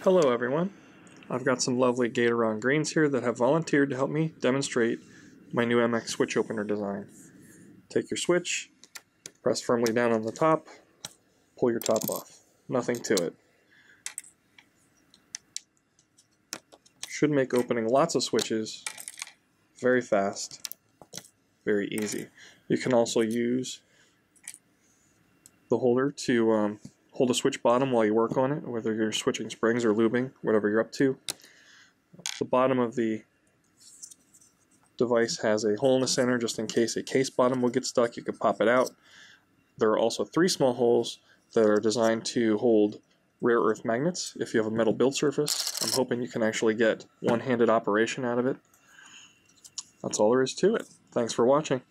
Hello everyone. I've got some lovely Gatoron greens here that have volunteered to help me demonstrate my new MX switch opener design. Take your switch, press firmly down on the top, pull your top off. Nothing to it. Should make opening lots of switches very fast, very easy. You can also use the holder to hold a switch bottom while you work on it, whether you're switching springs or lubing, whatever you're up to. The bottom of the device has a hole in the center just in case a case bottom will get stuck. You can pop it out. There are also 3 small holes that are designed to hold rare earth magnets if you have a metal build surface. I'm hoping you can actually get one-handed operation out of it. That's all there is to it. Thanks for watching.